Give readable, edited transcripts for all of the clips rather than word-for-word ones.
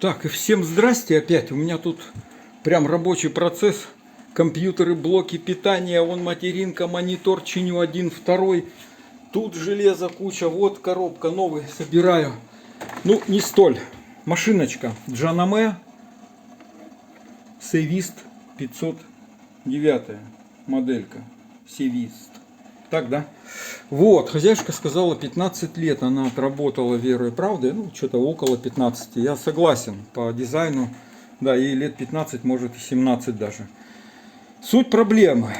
Так, и всем здрасте опять. У меня тут прям рабочий процесс. Компьютеры, блоки питания, вон материнка, монитор чиню один, второй. Тут железо куча, вот коробка новый собираю. Ну, не столь. Машиночка Джанаме Севист 509 моделька. Севист. Так, да? Вот, хозяюшка сказала, 15 лет она отработала верой и правдой. Ну, что-то около 15. Я согласен по дизайну. Да, ей лет 15, может и 17 даже. Суть проблемы.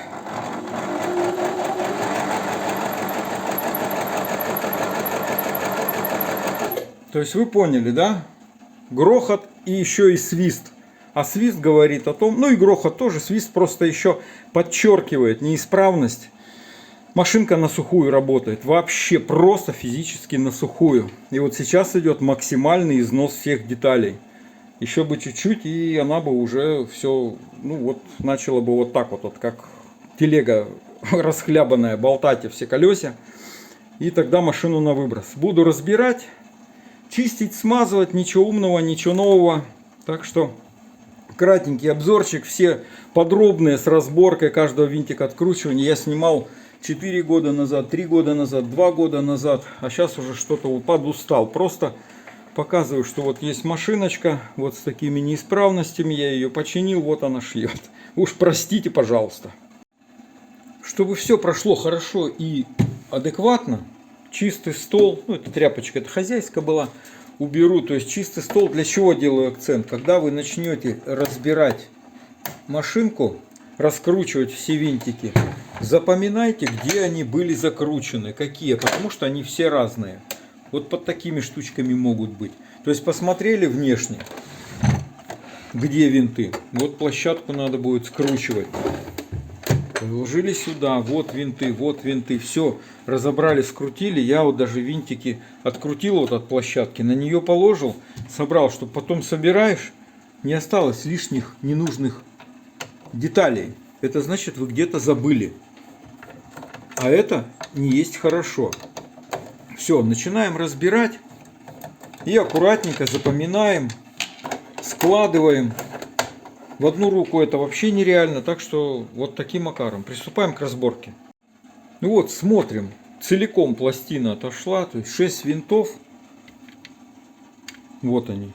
То есть вы поняли, да? Грохот и еще и свист. А свист говорит о том, ну и грохот тоже, свист просто еще подчеркивает неисправность. Машинка на сухую работает, вообще просто физически на сухую. И вот сейчас идет максимальный износ всех деталей. Еще бы чуть-чуть, и она бы уже все, ну вот, начала бы вот так вот как телега расхлябанная, болтать все колеса. И тогда машину на выброс. Буду разбирать, чистить, смазывать, ничего умного, ничего нового. Так что кратенький обзорчик, все подробные с разборкой каждого винтика откручивания я снимал 4 года назад, 3 года назад, 2 года назад. А сейчас уже что-то вот подустал. Просто показываю, что вот есть машиночка, вот с такими неисправностями. Я ее починил, вот она шьет. Уж простите, пожалуйста. Чтобы все прошло хорошо и адекватно, чистый стол, ну это тряпочка, это хозяйская была, уберу. То есть чистый стол, для чего делаю акцент? Когда вы начнете разбирать машинку, раскручивать все винтики, запоминайте, где они были закручены, какие, потому что они все разные. Вот под такими штучками могут быть. То есть посмотрели внешне, где винты. Вот площадку надо будет скручивать. Положили сюда, вот винты, все разобрали, скрутили. Я вот даже винтики открутил вот от площадки, на нее положил, собрал, чтобы потом собираешь, не осталось лишних ненужных деталей. Это значит, вы где-то забыли. А это не есть хорошо. Все, начинаем разбирать. И аккуратненько запоминаем, складываем. В одну руку это вообще нереально. Так что вот таким макаром. Приступаем к разборке. Ну вот, смотрим. Целиком пластина отошла. То есть 6 винтов. Вот они.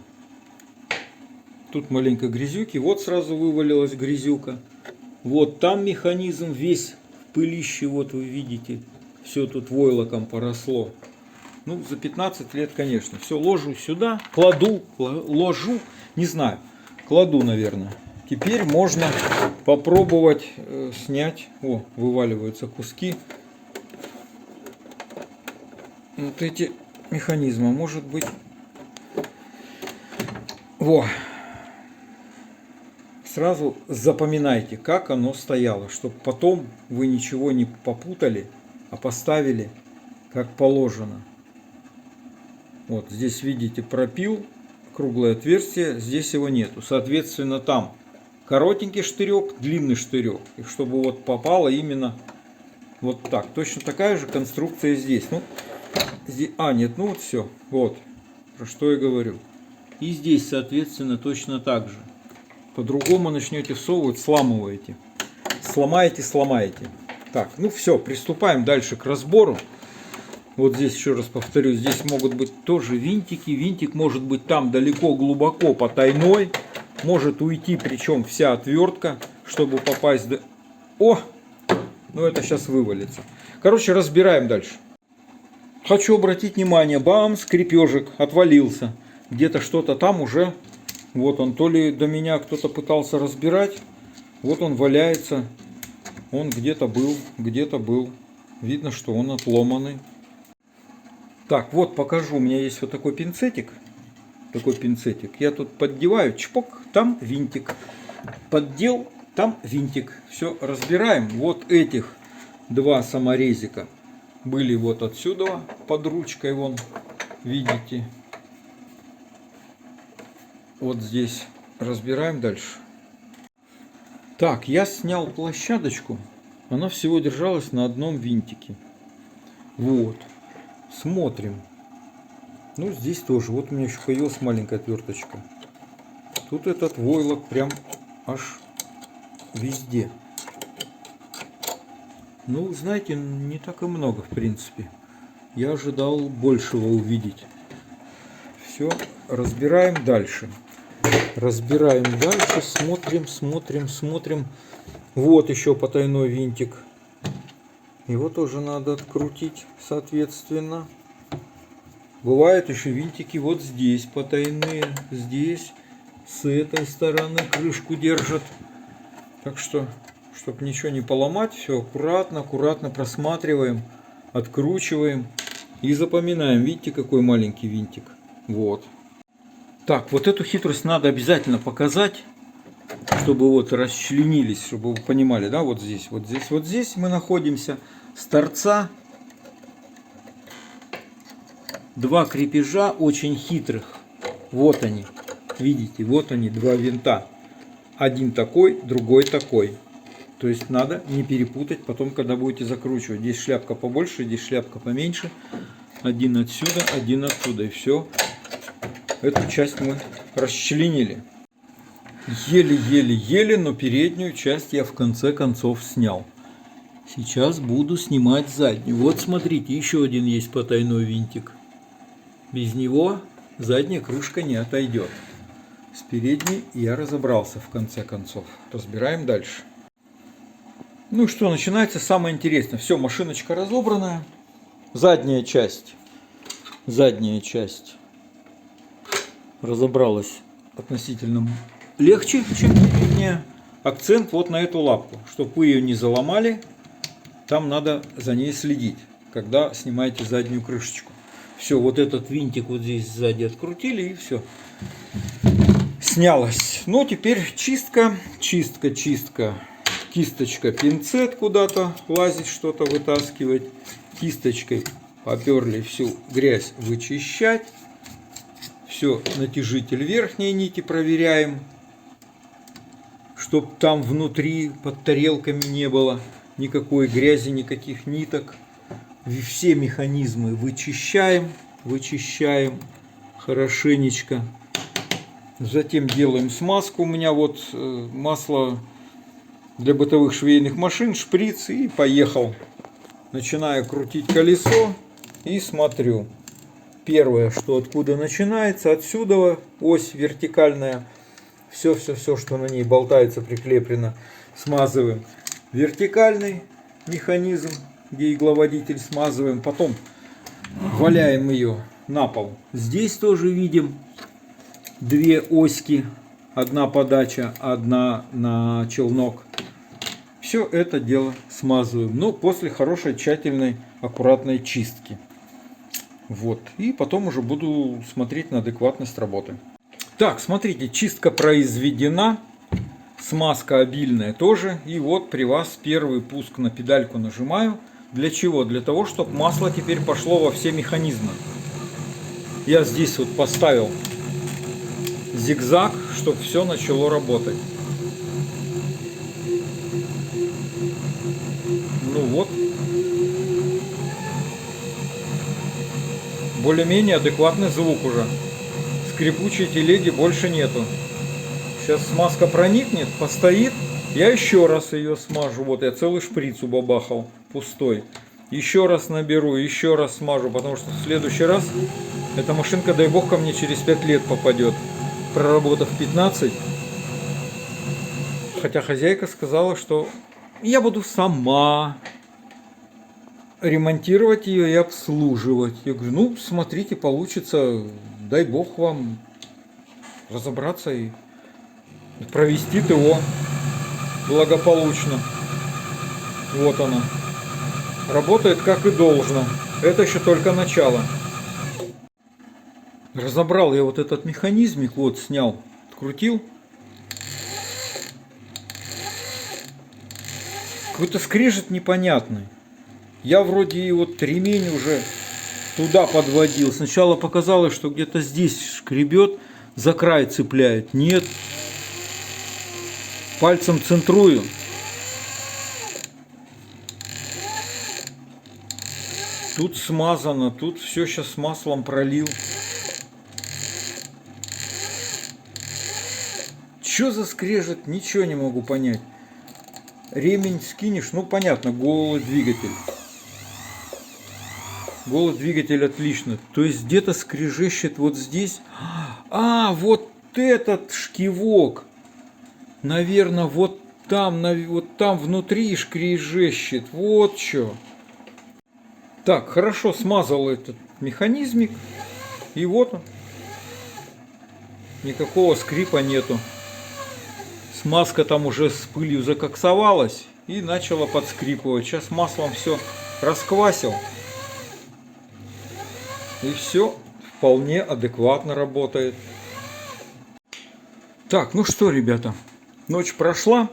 Тут маленько грязюки. Вот сразу вывалилась грязюка. Вот там механизм весь в пылище. Вот вы видите. Все тут войлоком поросло. Ну, за 15 лет, конечно. Все ложу сюда. Кладу. Ложу. Не знаю. Кладу, наверное. Теперь можно попробовать снять. О, вываливаются куски. Вот эти механизмы. Может быть. Во. Сразу запоминайте, как оно стояло, чтобы потом вы ничего не попутали, а поставили как положено. Вот здесь видите пропил, круглое отверстие, здесь его нету. Соответственно, там коротенький штырек, длинный штырек. И чтобы вот попало именно вот так. Точно такая же конструкция здесь. Ну, здесь, нет, ну вот все. Вот, про что я говорю. И здесь, соответственно, точно так же. По-другому начнете всовывать, сламываете. Сломаете. Так, ну все, приступаем дальше к разбору. Вот здесь, еще раз повторю, здесь могут быть тоже винтики. Винтик может быть там далеко, глубоко, потайной. Может уйти, причем вся отвертка, чтобы попасть до... О! Ну это сейчас вывалится. Короче, разбираем дальше. Хочу обратить внимание, бам, скрепежик отвалился. Где-то что-то там уже... Вот он, то ли до меня кто-то пытался разбирать. Вот он валяется. Он где-то был, где-то был. Видно, что он отломанный. Так, вот покажу. У меня есть вот такой пинцетик. Я тут поддеваю, чпок, там винтик. Поддел, там винтик. Все, разбираем. Вот этих два саморезика были вот отсюда под ручкой. Вон, видите. Вот здесь разбираем дальше. Так, я снял площадочку. Она всего держалась на одном винтике. Вот. Смотрим. Ну, здесь тоже. Вот у меня еще появилась маленькая отверточка. Тут этот войлок прям аж везде. Ну, знаете, не так и много, в принципе. Я ожидал большего увидеть. Все, разбираем дальше. Разбираем дальше, смотрим. Вот еще потайной винтик. Его тоже надо открутить, соответственно. Бывают еще винтики вот здесь потайные. Здесь, с этой стороны крышку держат. Так что, чтобы ничего не поломать, все аккуратно просматриваем, откручиваем и запоминаем. Видите, какой маленький винтик. Вот. Так, вот эту хитрость надо обязательно показать, чтобы вот расчленились, чтобы вы понимали, да, вот здесь мы находимся с торца. Два крепежа очень хитрых. Вот они, видите, вот они, два винта. Один такой, другой такой. То есть надо не перепутать потом, когда будете закручивать. Здесь шляпка побольше, здесь шляпка поменьше. Один отсюда, один отсюда, и все. Эту часть мы расчленили. Еле-еле, но переднюю часть я в конце концов снял. Сейчас буду снимать заднюю. Вот смотрите, еще один есть потайной винтик. Без него задняя крышка не отойдет. С передней я разобрался в конце концов. Разбираем дальше. Ну что, начинается самое интересное. Все, машиночка разобранная. Задняя часть разобралась относительно легче, чем передняя. Акцент вот на эту лапку. Чтобы вы ее не заломали, там надо за ней следить, когда снимаете заднюю крышечку. Все, вот этот винтик вот здесь сзади открутили, и все. Снялось. Ну, теперь чистка. Кисточка, пинцет куда-то лазить, что-то вытаскивать. Кисточкой поперли всю грязь вычищать. Все, натяжитель верхней нити проверяем, чтоб там внутри под тарелками не было никакой грязи, никаких ниток. Все механизмы вычищаем хорошенечко. Затем делаем смазку. У меня вот масло для бытовых швейных машин, шприц, и поехал. Начинаю крутить колесо и смотрю. Первое, что откуда начинается, отсюда ось вертикальная. Все, что на ней болтается, прикреплено, смазываем. Вертикальный механизм, где игловодитель, смазываем. Потом валяем ее на пол. Здесь тоже видим две оськи. Одна подача, одна на челнок. Все это дело смазываем. Но после хорошей, тщательной, аккуратной чистки. Вот. И потом уже буду смотреть на адекватность работы. Так, смотрите, чистка произведена. Смазка обильная тоже. И вот при вас первый пуск на педальку нажимаю. Для чего? Для того, чтобы масло теперь пошло во все механизмы. Я здесь вот поставил зигзаг, чтобы все начало работать. Ну вот. Более-менее адекватный звук уже. Скрипучей телеги больше нету. Сейчас смазка проникнет, постоит. Я еще раз ее смажу. Вот я целый шприц убабахал пустой. Еще раз наберу, еще раз смажу. Потому что в следующий раз эта машинка, дай бог, ко мне через 5 лет попадет. Проработав 15. Хотя хозяйка сказала, что я буду сама ремонтировать ее и обслуживать. Я говорю, ну, смотрите, получится, дай бог вам разобраться и провести ТО благополучно. Вот она. Работает как и должно. Это еще только начало. Разобрал я вот этот механизмик, вот снял, открутил. Какой-то скрежет непонятный. Я вроде и вот ремень уже туда подводил. Сначала показалось, что где-то здесь шкребет, за край цепляет. Нет. Пальцем центрую. Тут смазано, тут все сейчас маслом пролил. Что за скрежет? Ничего не могу понять. Ремень скинешь, ну понятно, голый двигатель. Голый двигатель отлично. То есть где-то скрежещет вот здесь. А, вот этот шкивок. Наверное, вот там внутри скрежещет. Вот что. Так, хорошо смазал этот механизмик. И вот он. Никакого скрипа нету. Смазка там уже с пылью закоксовалась и начала подскрипывать. Сейчас маслом все расквасил. И все вполне адекватно работает. Так, ну что, ребята, ночь прошла.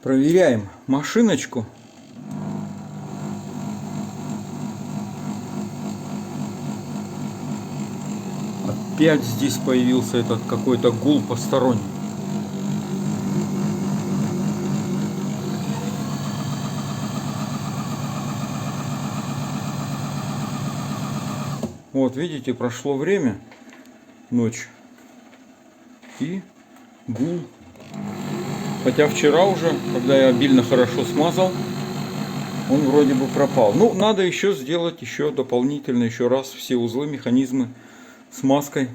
Проверяем машиночку. Опять здесь появился этот какой-то гул посторонний. Вот, видите, прошло время, ночь, и гул. Хотя вчера уже, когда я обильно хорошо смазал, он вроде бы пропал. Ну, надо еще сделать дополнительно, еще раз все узлы, механизмы смазкой.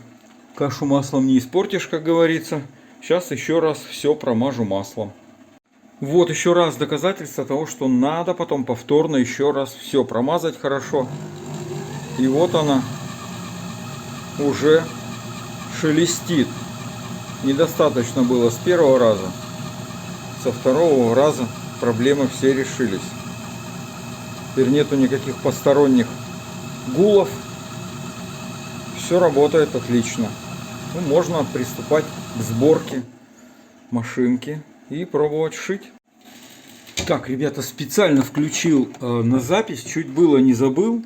Кашу маслом не испортишь, как говорится. Сейчас еще раз все промажу маслом. Вот еще раз доказательство того, что надо потом повторно еще раз все промазать хорошо. И вот она уже шелестит. Недостаточно было с первого раза. Со второго раза проблемы все решились. Теперь нету никаких посторонних гулов. Все работает отлично. Ну, можно приступать к сборке машинки и пробовать шить. Так, ребята, специально включил на запись. Чуть было не забыл.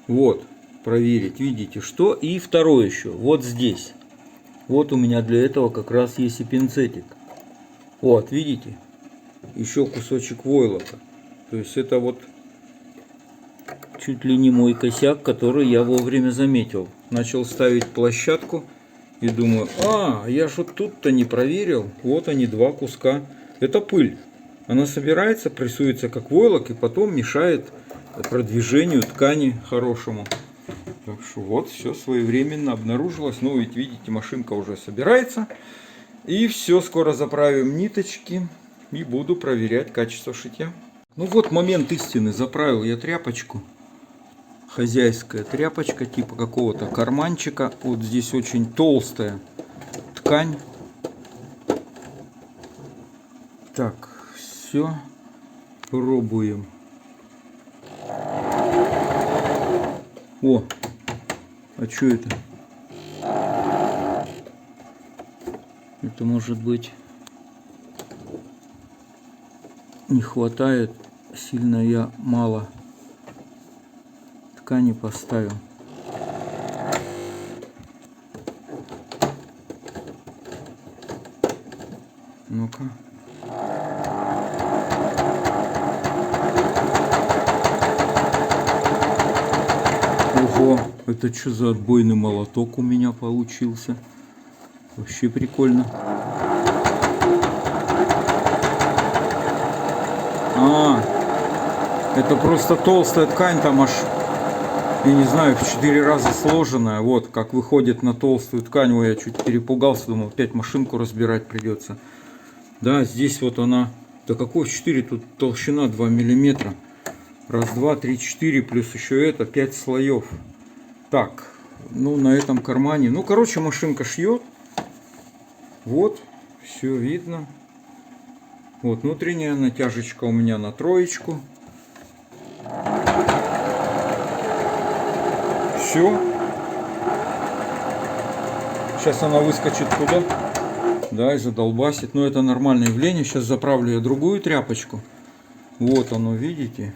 Вот, проверить, видите, что. И второе еще, вот здесь. Вот у меня для этого как раз есть и пинцетик. Вот, видите, еще кусочек войлока. То есть это вот чуть ли не мой косяк, который я вовремя заметил. Начал ставить площадку и думаю, я же тут-то не проверил. Вот они, два куска. Это пыль. Она собирается, прессуется как войлок и потом мешает продвижению ткани хорошему. Так что вот все своевременно обнаружилось. Ну ведь видите, машинка уже собирается. И все, скоро заправим ниточки и буду проверять качество шитья. Ну вот момент истины. Заправил я тряпочку. Хозяйская тряпочка типа какого-то карманчика. Вот здесь очень толстая ткань. Так, все. Пробуем. О, а что это? Это может быть не хватает, сильно я мало ткани поставил. Ну-ка. Ого, это что за отбойный молоток у меня получился? Вообще прикольно. Это просто толстая ткань, там аж, я не знаю, в 4 раза сложенная. Вот как выходит на толстую ткань. Ой, я чуть перепугался, думал, опять машинку разбирать придется. Да, здесь вот она, да какой в 4, тут толщина 2 миллиметра. Раз, два, три, 4, плюс еще это, 5 слоев. Так, ну на этом кармане, ну короче, машинка шьет. Вот, все видно. Вот внутренняя натяжечка у меня на 3. Все. Сейчас она выскочит туда. Да, и задолбасит. Но это нормальное явление. Сейчас заправлю я другую тряпочку. Вот оно, видите?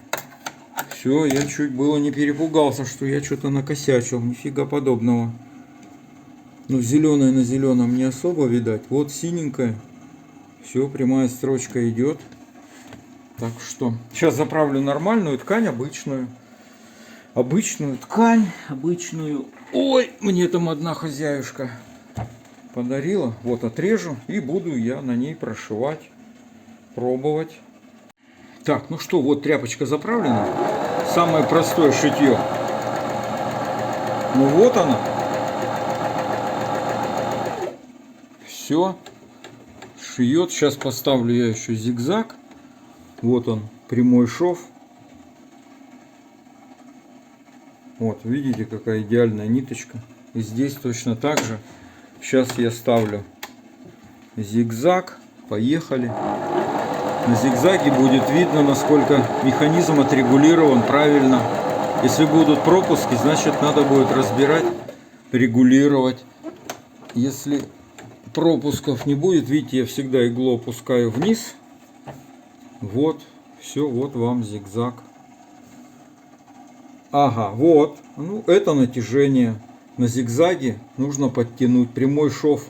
Все, я чуть было не перепугался, что я что-то накосячил. Нифига подобного. Ну, зеленое на зеленом не особо видать. Вот синенькое. Все, прямая строчка идет. Так что, сейчас заправлю нормальную ткань, обычную. Обычную ткань, обычную. Ой, мне там одна хозяюшка подарила. Вот отрежу и буду я на ней прошивать, пробовать. Так, ну что, вот тряпочка заправлена. Самое простое шитье. Ну вот она. Все. Шьет. Сейчас поставлю я еще зигзаг. Вот он, прямой шов. Вот, видите, какая идеальная ниточка. И здесь точно так же. Сейчас я ставлю зигзаг. Поехали. На зигзаге будет видно, насколько механизм отрегулирован правильно. Если будут пропуски, значит надо будет разбирать, регулировать. Если пропусков не будет, видите, я всегда иглу опускаю вниз. Вот, все, вот вам зигзаг. Ага, вот, ну это натяжение. На зигзаге нужно подтянуть. Прямой шов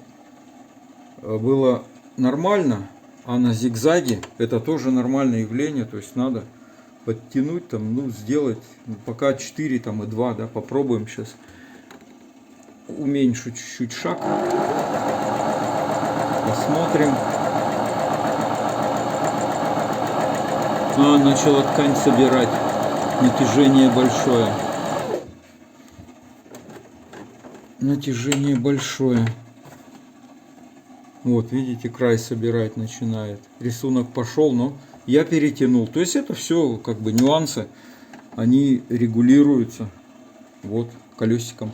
было нормально, а на зигзаге это тоже нормальное явление. То есть надо подтянуть, там, ну, сделать, пока 4 там, и 2, да, попробуем сейчас. Уменьшу чуть-чуть шаг. Посмотрим. Начала ткань собирать. Натяжение большое. Натяжение большое. Вот, видите, край собирать начинает. Рисунок пошел, но я перетянул. То есть это все как бы нюансы. Они регулируются. Вот, колесиком.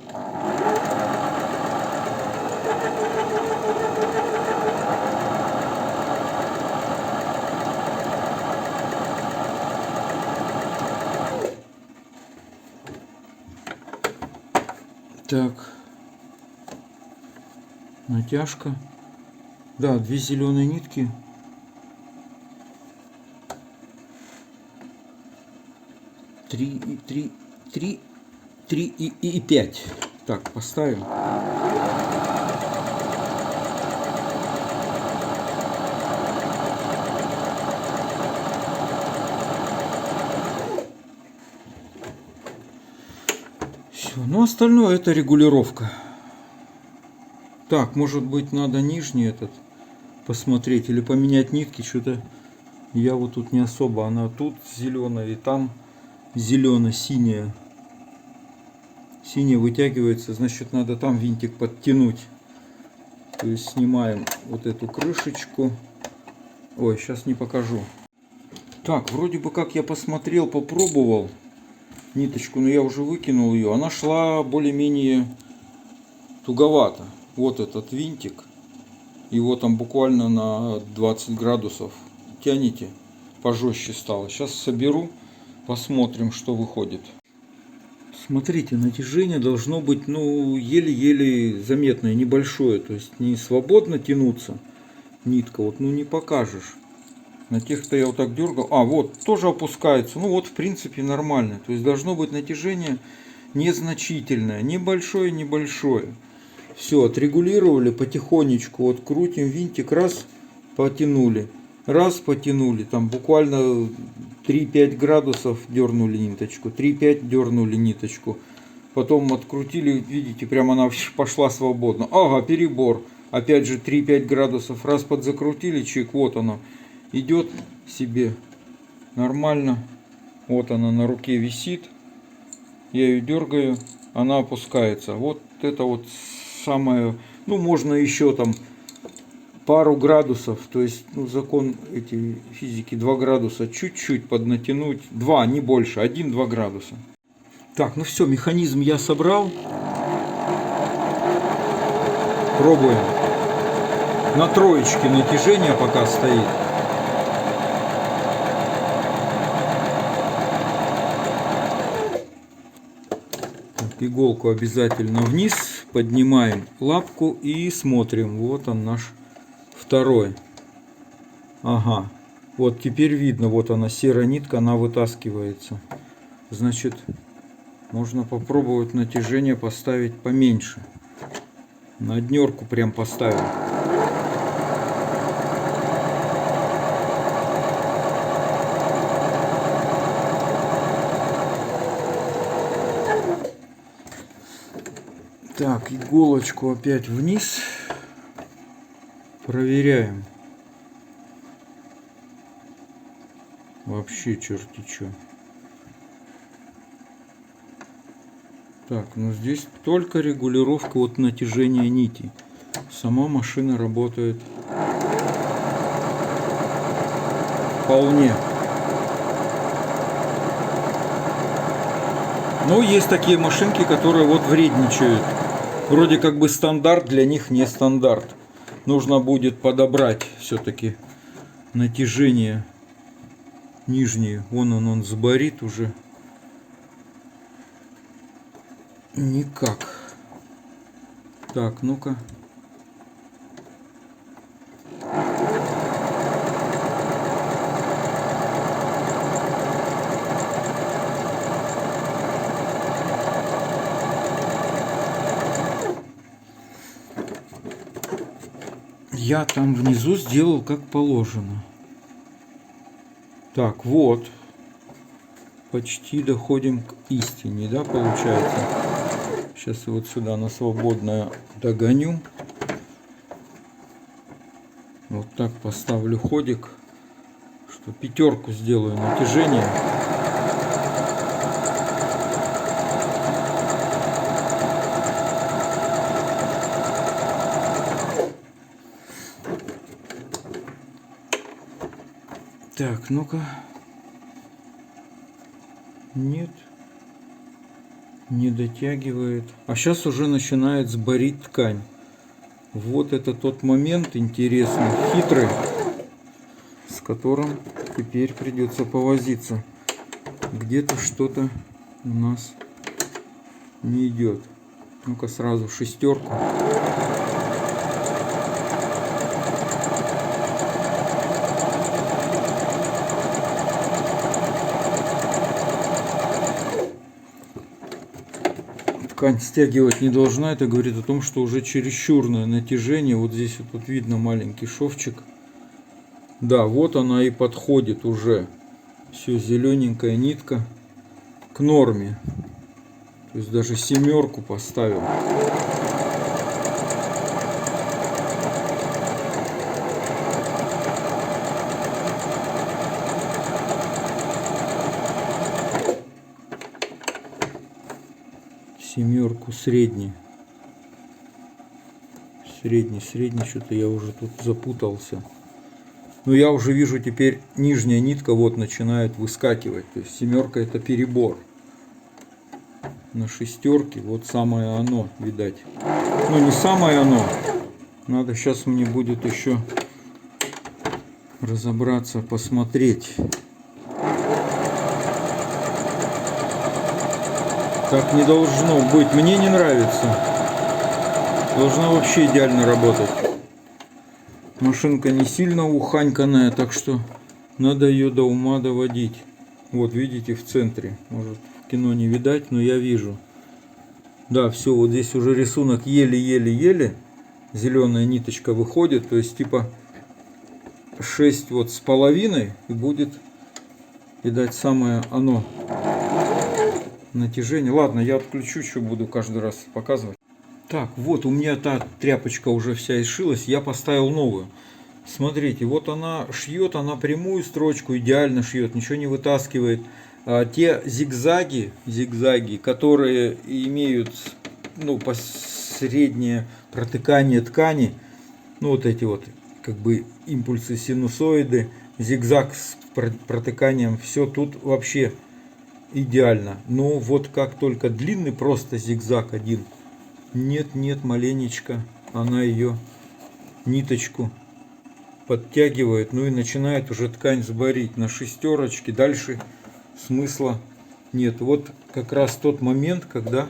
Так, натяжка. Да, 2 зеленые нитки. Три и 5. Так, поставим. Все, ну остальное это регулировка. Так, может быть надо нижний этот посмотреть или поменять нитки. Что-то я вот тут не особо. Она тут зеленая и там зелено-синяя. Синяя вытягивается, значит надо там винтик подтянуть. То есть снимаем вот эту крышечку. Ой, сейчас не покажу. Так, вроде бы как я посмотрел, попробовал ниточку, но я уже выкинул ее. Она шла более-менее туговато. Вот этот винтик. Его там буквально на 20 градусов тянете. Пожестче стало. Сейчас соберу, посмотрим, что выходит. Смотрите, натяжение должно быть, ну, еле-еле заметное, небольшое. То есть не свободно тянуться нитка, вот, ну, не покажешь. На тех, кто я вот так дергал, вот, тоже опускается. Ну, вот, в принципе, нормально. То есть должно быть натяжение незначительное, небольшое. Все, отрегулировали потихонечку. Вот крутим винтик, раз, потянули. Раз, потянули. Там буквально 3-5 градусов дернули ниточку. 3-5 дернули ниточку. Потом открутили, видите, прямо она пошла свободно. Ага, перебор. Опять же 3-5 градусов. Раз подзакрутили, чик, вот оно. Идет себе нормально. Вот она на руке висит. Я ее дергаю. Она опускается. Вот это вот самое. Ну, можно еще там пару градусов. То есть, ну, закон эти физики 2 градуса. Чуть-чуть поднатянуть. 2, не больше. 1-2 градуса. Так, ну все, механизм я собрал. Пробуем. На троечке натяжение пока стоит. Иголку обязательно вниз, поднимаем лапку и смотрим. Вот он наш второй. Ага, вот теперь видно, вот она серая нитка, она вытаскивается. Значит, можно попробовать натяжение поставить поменьше. На однерку прям поставим. Так, иголочку опять вниз. Проверяем. Вообще черти чё. Так, ну здесь только регулировка вот натяжения нити. Сама машина работает вполне. Но есть такие машинки, которые вот вредничают. Вроде как бы стандарт, для них не стандарт. Нужно будет подобрать все-таки натяжение нижнее. Вон он сборит уже. Никак. Так, ну-ка. Я там внизу сделал как положено. Так, вот. Почти доходим к истине, да, получается? Сейчас вот сюда на свободное догоню. Вот так поставлю ходик, что пятерку сделаю натяжение. Так, ну-ка. Нет. Не дотягивает. А сейчас уже начинает сборить ткань. Вот это тот момент интересный, хитрый, с которым теперь придется повозиться. Где-то что-то у нас не идет. Ну-ка сразу шестерку. Ткань стягивать не должна, это говорит о том, что уже чересчурное натяжение. Вот здесь вот видно маленький шовчик. Да, вот она и подходит уже. Все, зелененькая нитка к норме. То есть даже семерку поставил. Семерку средний, что-то я уже тут запутался. Но я уже вижу теперь нижняя нитка вот начинает выскакивать. То есть семерка это перебор. На шестерке вот самое оно, видать. Ну не самое оно. Надо сейчас мне будет еще разобраться, посмотреть. Так не должно быть. Мне не нравится. Должна вообще идеально работать. Машинка не сильно уханьканная, так что надо ее до ума доводить. Вот видите в центре. Может в кино не видать, но я вижу. Да, все, вот здесь уже рисунок еле-еле-еле. Зеленая ниточка выходит. То есть типа 6 вот с половиной. И будет, видать, самое оно. Натяжение. Ладно, я отключу, что буду каждый раз показывать. Так, вот у меня та тряпочка уже вся изшилась, я поставил новую. Смотрите, вот она шьет, она прямую строчку идеально шьет, ничего не вытаскивает. А те зигзаги, которые имеют, ну, среднее протыкание ткани, ну, вот эти вот, как бы, импульсы синусоиды, зигзаг с протыканием, все тут вообще идеально. Но вот как только длинный просто зигзаг один, нет, маленечко она ее ниточку подтягивает, ну и начинает уже ткань сборить на шестерочке. Дальше смысла нет. Вот как раз тот момент, когда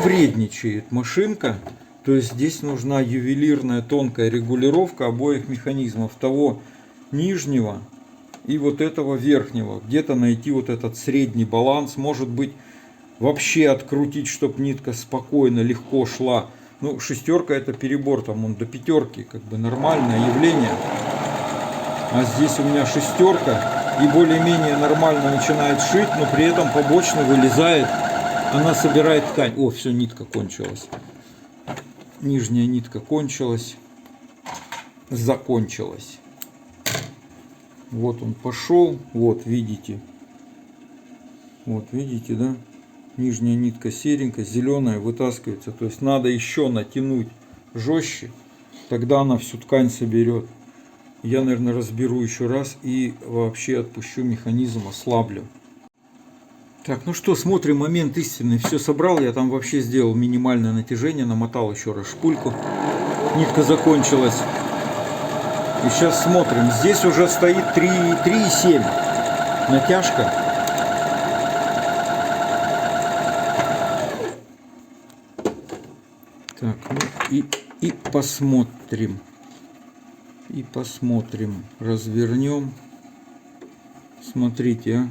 вредничает машинка. То есть здесь нужна ювелирная тонкая регулировка обоих механизмов, того нижнего и вот этого верхнего. Где-то найти вот этот средний баланс. Может быть, вообще открутить, чтобы нитка спокойно, легко шла. Ну, шестерка это перебор, там он до пятерки, как бы нормальное явление. А здесь у меня шестерка и более-менее нормально начинает шить, но при этом побочно вылезает, она собирает ткань. О, все, нитка кончилась. нижняя нитка кончилась, закончилась. Вот он пошел, вот видите, да, нижняя нитка серенькая, зеленая вытаскивается, то есть надо еще натянуть жестче, тогда она всю ткань соберет. Я, наверное, разберу еще раз и вообще отпущу механизм, ослаблю. Так, ну что, смотрим момент истины. Все собрал, я там вообще сделал минимальное натяжение, намотал еще раз шпульку. Нитка закончилась. И сейчас смотрим. Здесь уже стоит 3,7 натяжка. Так, ну и посмотрим. И посмотрим. Развернем. Смотрите,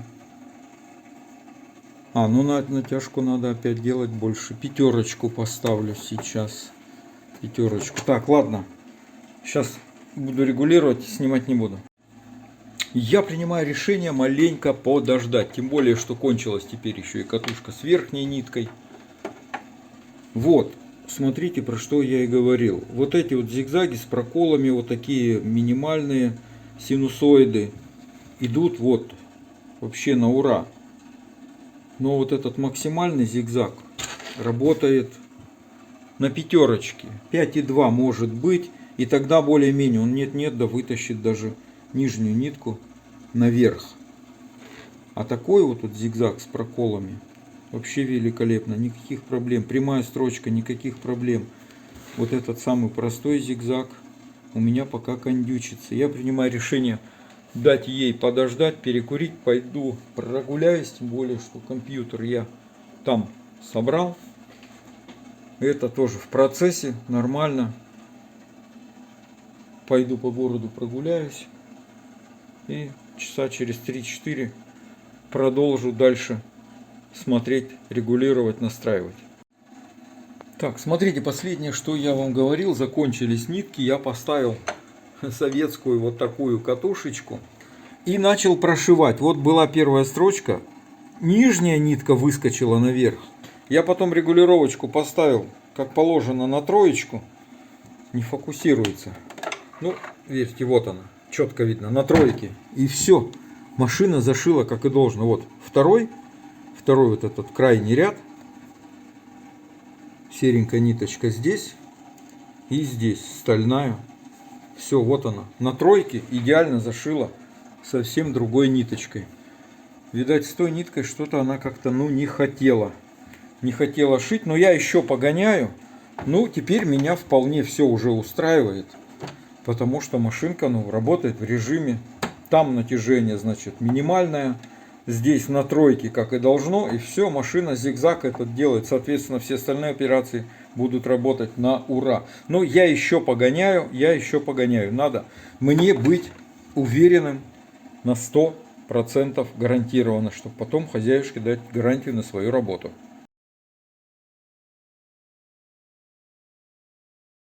ну натяжку надо опять делать больше. Пятерочку поставлю сейчас. Пятерочку. Так, ладно. Сейчас буду регулировать, снимать не буду. Я принимаю решение маленько подождать. Тем более, что кончилась теперь еще и катушка с верхней ниткой. Вот. Смотрите, про что я и говорил. Вот эти вот зигзаги с проколами, вот такие минимальные синусоиды, идут вот вообще на ура. Но вот этот максимальный зигзаг работает на пятерочке. 5,2 может быть. И тогда более-менее он нет-нет, да вытащит даже нижнюю нитку наверх. А такой вот зигзаг с проколами вообще великолепно. Никаких проблем. Прямая строчка, никаких проблем. Вот этот самый простой зигзаг у меня пока кондючится. Я принимаю решение дать ей подождать, перекурить. Пойду прогуляюсь. Тем более, что компьютер я там собрал. Это тоже в процессе. Нормально. Пойду по городу прогуляюсь. И часа через 3-4 продолжу дальше смотреть, регулировать, настраивать. Так, смотрите, последнее, что я вам говорил. Закончились нитки. Я поставил советскую вот такую катушечку и начал прошивать. Вот была первая строчка. Нижняя нитка выскочила наверх. Я потом регулировочку поставил, как положено, на троечку. Не фокусируется. Ну, видите, вот она. Четко видно, на тройке. И все. Машина зашила, как и должно. Вот второй вот этот крайний ряд. Серенькая ниточка здесь. И здесь стальная. Все, вот она. На тройке идеально зашила совсем другой ниточкой. Видать, с той ниткой что-то она как-то, не хотела. Не хотела шить. Но я еще погоняю. Ну, теперь меня вполне все уже устраивает. Потому что машинка, работает в режиме. Там натяжение, значит, минимальное. Здесь на тройке, как и должно. И все, машина зигзаг этот делает. Соответственно, все остальные операции будут работать на ура. Но я еще погоняю. Надо мне быть уверенным на 100% гарантированно, чтобы потом хозяюшке дать гарантию на свою работу.